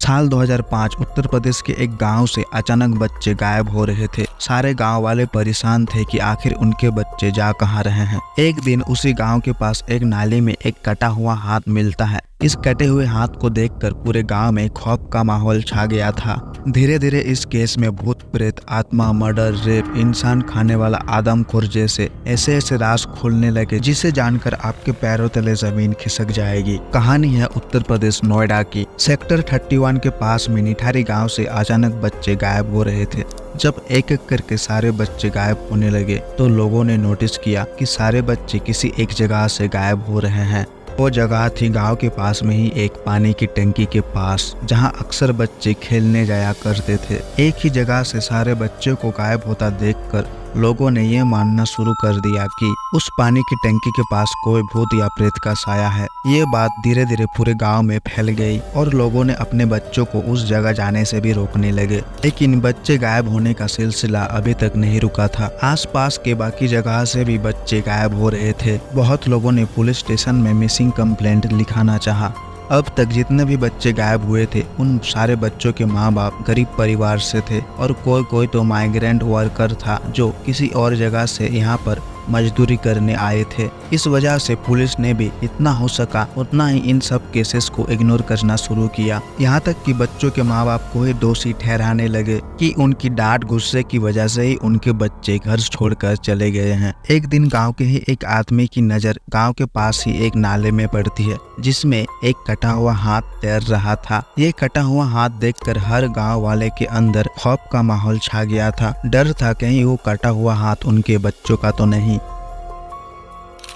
साल 2005 उत्तर प्रदेश के एक गांव से अचानक बच्चे गायब हो रहे थे। सारे गांव वाले परेशान थे कि आखिर उनके बच्चे जा कहां रहे हैं। एक दिन उसी गांव के पास एक नाले में एक कटा हुआ हाथ मिलता है। इस कटे हुए हाथ को देखकर पूरे गांव में खौफ का माहौल छा गया था। धीरे धीरे इस केस में भूत प्रेत, आत्मा, मर्डर, रेप, इंसान खाने वाला आदमखोर जैसे ऐसे राज खुलने लगे जिसे जानकर आपके पैरों तले जमीन खिसक जाएगी। कहानी है उत्तर प्रदेश नोएडा की। सेक्टर 31 के पास में निठारी गांव से अचानक बच्चे गायब हो रहे थे। जब एक एक करके सारे बच्चे गायब होने लगे तो लोगों ने नोटिस किया कि सारे बच्चे किसी एक जगह से गायब हो रहे हैं। वो जगह थी गांव के पास में ही एक पानी की टंकी के पास, जहां अक्सर बच्चे खेलने जाया करते थे। एक ही जगह से सारे बच्चों को गायब होता देखकर लोगों ने ये मानना शुरू कर दिया कि उस पानी की टंकी के पास कोई भूत या प्रेत का साया है। ये बात धीरे धीरे पूरे गांव में फैल गई और लोगों ने अपने बच्चों को उस जगह जाने से भी रोकने लगे। लेकिन बच्चे गायब होने का सिलसिला अभी तक नहीं रुका था। आसपास के बाकी जगह से भी बच्चे गायब हो रहे थे। बहुत लोगों ने पुलिस स्टेशन में मिसिंग कंप्लेंट लिखाना चाहा। अब तक जितने भी बच्चे गायब हुए थे उन सारे बच्चों के माँ बाप गरीब परिवार से थे और कोई तो माइग्रेंट वर्कर था जो किसी और जगह से यहाँ पर मजदूरी करने आए थे। इस वजह से पुलिस ने भी इतना हो सका उतना ही इन सब केसेस को इग्नोर करना शुरू किया। यहाँ तक कि बच्चों के माँ बाप को ही दोषी ठहराने लगे कि उनकी डांट गुस्से की वजह से ही उनके बच्चे घर छोड़कर चले गए हैं। एक दिन गांव के ही एक आदमी की नजर गांव के पास ही एक नाले में पड़ती है जिसमें एक कटा हुआ हाथ तैर रहा था। ये कटा हुआ हाथ देखकर हर गांव वाले के अंदर खौफ का माहौल छा गया था। डर था कहीं वो कटा हुआ हाथ उनके बच्चों का तो नहीं।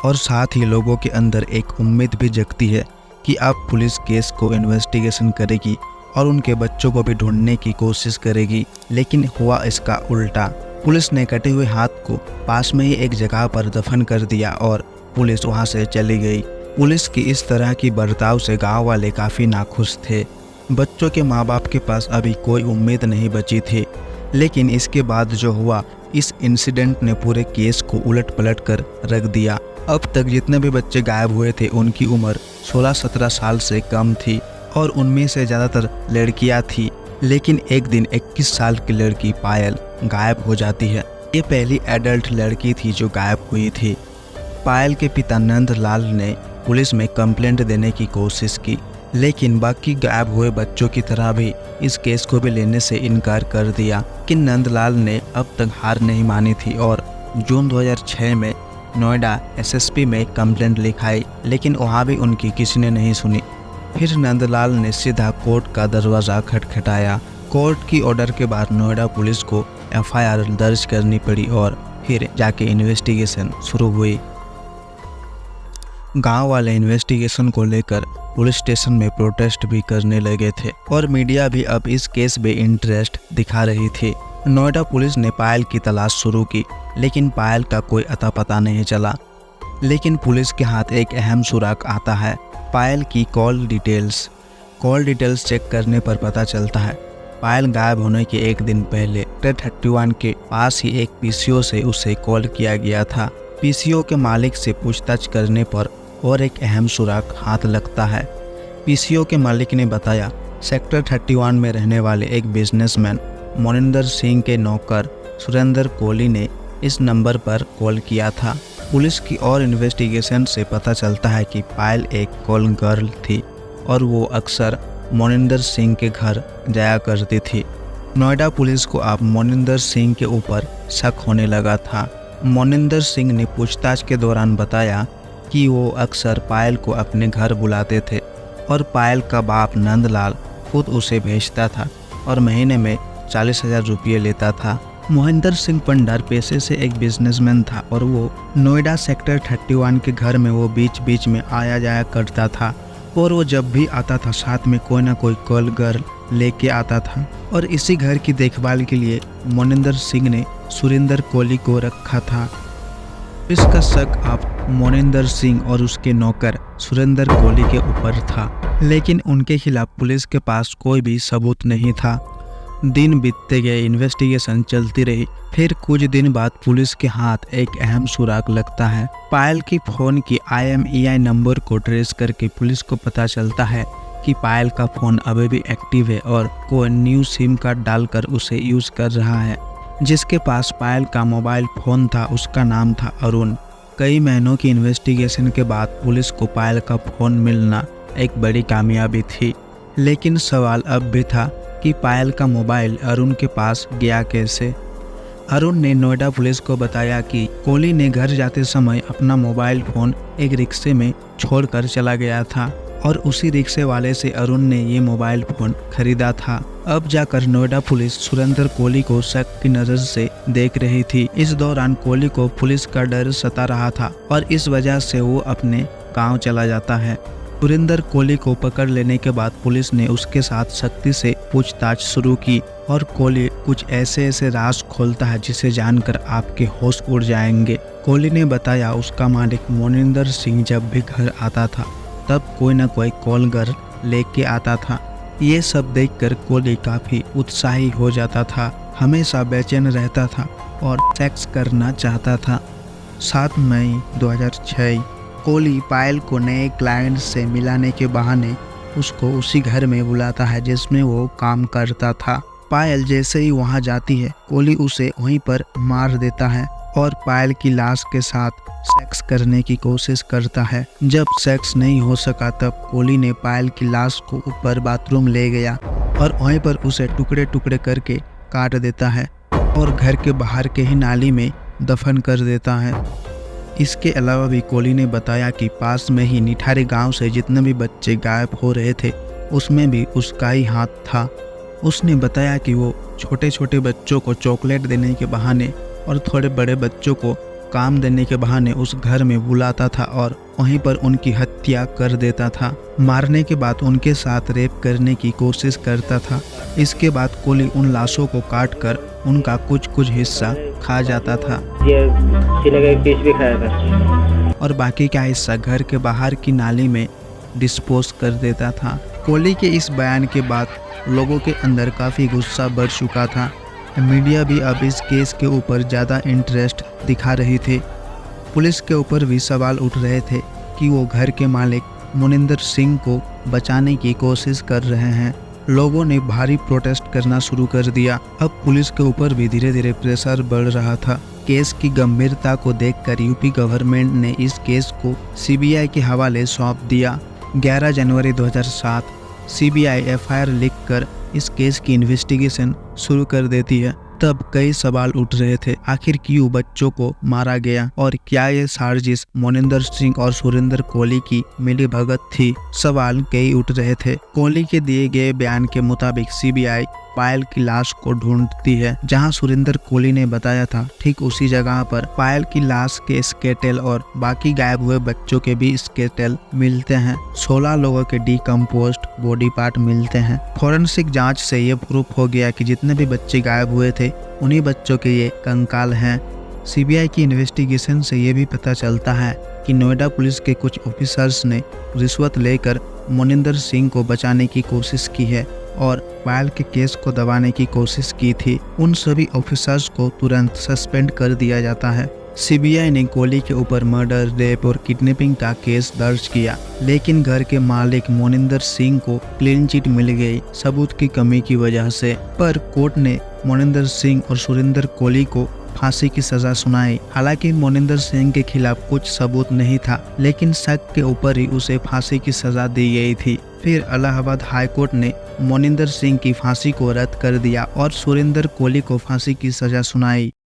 और साथ ही लोगों के अंदर एक उम्मीद भी जगती है कि अब पुलिस केस को इन्वेस्टिगेशन करेगी और उनके बच्चों को भी ढूंढने की कोशिश करेगी। लेकिन हुआ इसका उल्टा। पुलिस ने कटे हुए हाथ को पास में ही एक जगह पर दफन कर दिया और पुलिस वहां से चली गई। पुलिस की इस तरह की बर्ताव से गांव वाले काफी नाखुश थे। बच्चों के माँ बाप के पास अभी कोई उम्मीद नहीं बची थी। लेकिन इसके बाद जो हुआ, इस इंसिडेंट ने पूरे केस को उलट पलट कर रख दिया। अब तक जितने भी बच्चे गायब हुए थे उनकी उम्र 16-17 साल से कम थी और उनमें से ज़्यादातर लड़कियां थी। लेकिन एक दिन 21 साल की लड़की पायल गायब हो जाती है। ये पहली एडल्ट लड़की थी जो गायब हुई थी। पायल के पिता नंदलाल ने पुलिस में कंप्लेंट देने की कोशिश की, लेकिन बाकी गायब हुए बच्चों की तरह भी इस केस को भी लेने से इनकार कर दिया। कि नंदलाल ने अब तक हार नहीं मानी थी और जून 2006 में नोएडा एसएसपी में कंप्लेंट लिखाई, लेकिन वहाँ भी उनकी किसी ने नहीं सुनी। फिर नंदलाल ने सीधा कोर्ट का दरवाज़ा खटखटाया। कोर्ट की ऑर्डर के बाद नोएडा पुलिस को एफआईआर दर्ज करनी पड़ी और फिर जाके इन्वेस्टिगेशन शुरू हुई। गांव वाले इन्वेस्टिगेशन को लेकर पुलिस स्टेशन में प्रोटेस्ट भी करने लगे थे और मीडिया भी अब इस केस में इंटरेस्ट दिखा रही थी। नोएडा पुलिस ने पायल की तलाश शुरू की, लेकिन पायल का कोई अता पता नहीं चला। लेकिन पुलिस के हाथ एक अहम सुराग आता है, पायल की कॉल डिटेल्स चेक करने पर पता चलता है पायल गायब होने के एक दिन पहले सेक्टर 31 के पास ही एक पीसीओ से उसे कॉल किया गया था। पीसीओ के मालिक से पूछताछ करने पर और एक अहम सुराग हाथ लगता है। पीसीओ के मालिक ने बताया सेक्टर 31 में रहने वाले एक बिजनेसमैन मोनिंदर सिंह के नौकर सुरेंद्र कोहली ने इस नंबर पर कॉल किया था। पुलिस की और इन्वेस्टिगेशन से पता चलता है कि पायल एक कॉल गर्ल थी और वो अक्सर मोनिंदर सिंह के घर जाया करती थी। नोएडा पुलिस को अब मोनिंदर सिंह के ऊपर शक होने लगा था। मोनिंदर सिंह ने पूछताछ के दौरान बताया कि वो अक्सर पायल को अपने घर बुलाते थे और पायल का बाप नंदलाल खुद उसे भेजता था और महीने में 40,000 रुपये लेता था। मोहिंदर सिंह पंडार पेशे से एक बिजनेसमैन था और वो नोएडा सेक्टर 31 के घर में वो बीच बीच में आया जाया करता था और वो जब भी आता था साथ में कोई ना कोई कॉल गर्ल लेके आता था। और इसी घर की देखभाल के लिए मोनिंदर सिंह ने सुरेंद्र कोहली को रखा था। इसका शक अब मोनिंदर सिंह और उसके नौकर सुरेंद्र कोहली के ऊपर था, लेकिन उनके खिलाफ पुलिस के पास कोई भी सबूत नहीं था। दिन बीतते गए, इन्वेस्टिगेशन चलती रही। फिर कुछ दिन बाद पुलिस के हाथ एक अहम सुराग लगता है। पायल की फोन की IMEI नंबर को ट्रेस करके पुलिस को पता चलता है कि पायल का फ़ोन अभी भी एक्टिव है और कोई न्यू सिम कार्ड डालकर उसे यूज़ कर रहा है। जिसके पास पायल का मोबाइल फ़ोन था उसका नाम था अरुण। कई महीनों की इन्वेस्टिगेशन के बाद पुलिस को पायल का फ़ोन मिलना एक बड़ी कामयाबी थी। लेकिन सवाल अब भी था कि पायल का मोबाइल अरुण के पास गया कैसे। अरुण ने नोएडा पुलिस को बताया कि कोहली ने घर जाते समय अपना मोबाइल फ़ोन एक रिक्शे में छोड़कर चला गया था और उसी रिक्शे वाले से अरुण ने ये मोबाइल फ़ोन खरीदा था। अब जाकर नोएडा पुलिस सुरेंद्र कोहली को शक की नज़र से देख रही थी। इस दौरान कोहली को पुलिस का डर सता रहा था और इस वजह से वो अपने गांव चला जाता है। सुरेंद्र कोहली को पकड़ लेने के बाद पुलिस ने उसके साथ सख्ती से पूछताछ शुरू की और कोहली कुछ ऐसे राज खोलता है जिसे जानकर आपके होश उड़ जाएंगे। कोहली ने बताया उसका मालिक मोनिंदर सिंह जब भी घर आता था तब कोई न कोई कॉल घर लेके आता था। ये सब देखकर कोहली काफ़ी उत्साही हो जाता था, हमेशा बेचैन रहता था और सेक्स करना चाहता था। 7 मई 2006 कोहली पायल को नए क्लाइंट से मिलाने के बहाने उसको उसी घर में बुलाता है जिसमें वो काम करता था। पायल जैसे ही वहां जाती है कोहली उसे वहीं पर मार देता है और पायल की लाश के साथ सेक्स करने की कोशिश करता है। जब सेक्स नहीं हो सका तब कोहली ने पायल की लाश को ऊपर बाथरूम ले गया और वहीं पर उसे टुकड़े टुकड़े करके काट देता है और घर के बाहर के ही नाली में दफन कर देता है। इसके अलावा भी कोहली ने बताया कि पास में ही निठारी गांव से जितने भी बच्चे गायब हो रहे थे उसमें भी उसका ही हाथ था। उसने बताया कि वो छोटे छोटे बच्चों को चॉकलेट देने के बहाने और थोड़े बड़े बच्चों को काम देने के बहाने उस घर में बुलाता था और वहीं पर उनकी हत्या कर देता था। मारने के बाद उनके साथ रेप करने की कोशिश करता था। इसके बाद कोहली उन लाशों को काट कर उनका कुछ हिस्सा खा जाता था पीस भी खाया था और बाकी का हिस्सा घर के बाहर की नाली में डिस्पोज कर देता था। कोहली के इस बयान के बाद लोगों के अंदर काफ़ी गुस्सा बढ़ चुका था। मीडिया भी अब इस केस के ऊपर ज़्यादा इंटरेस्ट दिखा रही थी। पुलिस के ऊपर भी सवाल उठ रहे थे कि वो घर के मालिक मोनिंदर सिंह को बचाने की कोशिश कर रहे हैं। लोगों ने भारी प्रोटेस्ट करना शुरू कर दिया। अब पुलिस के ऊपर भी धीरे धीरे प्रेशर बढ़ रहा था। केस की गंभीरता को देखकर यूपी गवर्नमेंट ने इस केस को सीबीआई के हवाले सौंप दिया। 11 जनवरी 2007 सीबीआई एफआईआर लिखकर इस केस की इन्वेस्टिगेशन शुरू कर देती है। तब कई सवाल उठ रहे थे, आखिर क्यों बच्चों को मारा गया और क्या ये साजिश मोनिंदर सिंह और सुरेंद्र कोहली की मिलीभगत थी। सवाल कई उठ रहे थे। कोहली के दिए गए बयान के मुताबिक सीबीआई पायल की लाश को ढूंढती है जहां सुरेंद्र कोहली ने बताया था। ठीक उसी जगह पर पायल की लाश के स्केलेटल और बाकी गायब हुए बच्चों के भी स्केलेटल मिलते हैं। 16 लोगों के डिकम्पोज्ड बॉडी पार्ट मिलते हैं। फॉरेंसिक जांच से ये प्रूफ हो गया कि जितने भी बच्चे गायब हुए थे उन्हीं बच्चों के ये कंकाल हैं। सीबीआई की इन्वेस्टिगेशन से ये भी पता चलता है कि नोएडा पुलिस के कुछ ऑफिसर्स ने रिश्वत लेकर मोनिंदर सिंह को बचाने की कोशिश की है और पायल के केस को दबाने की कोशिश की थी। उन सभी ऑफिसर्स को तुरंत सस्पेंड कर दिया जाता है। सीबीआई ने कोहली के ऊपर मर्डर, रेप और किडनैपिंग का केस दर्ज किया, लेकिन घर के मालिक मोनिंदर सिंह को क्लीन चिट मिल गई सबूत की कमी की वजह से। पर कोर्ट ने मोनिंदर सिंह और सुरेंद्र कोहली को फांसी की सजा सुनाई। हालांकि मोनिंदर सिंह के खिलाफ कुछ सबूत नहीं था, लेकिन शक के ऊपर ही उसे फांसी की सजा दी गई थी। फिर इलाहाबाद हाई कोर्ट ने मोनिंदर सिंह की फांसी को रद्द कर दिया और सुरेंद्र कोहली को फांसी की सजा सुनाई।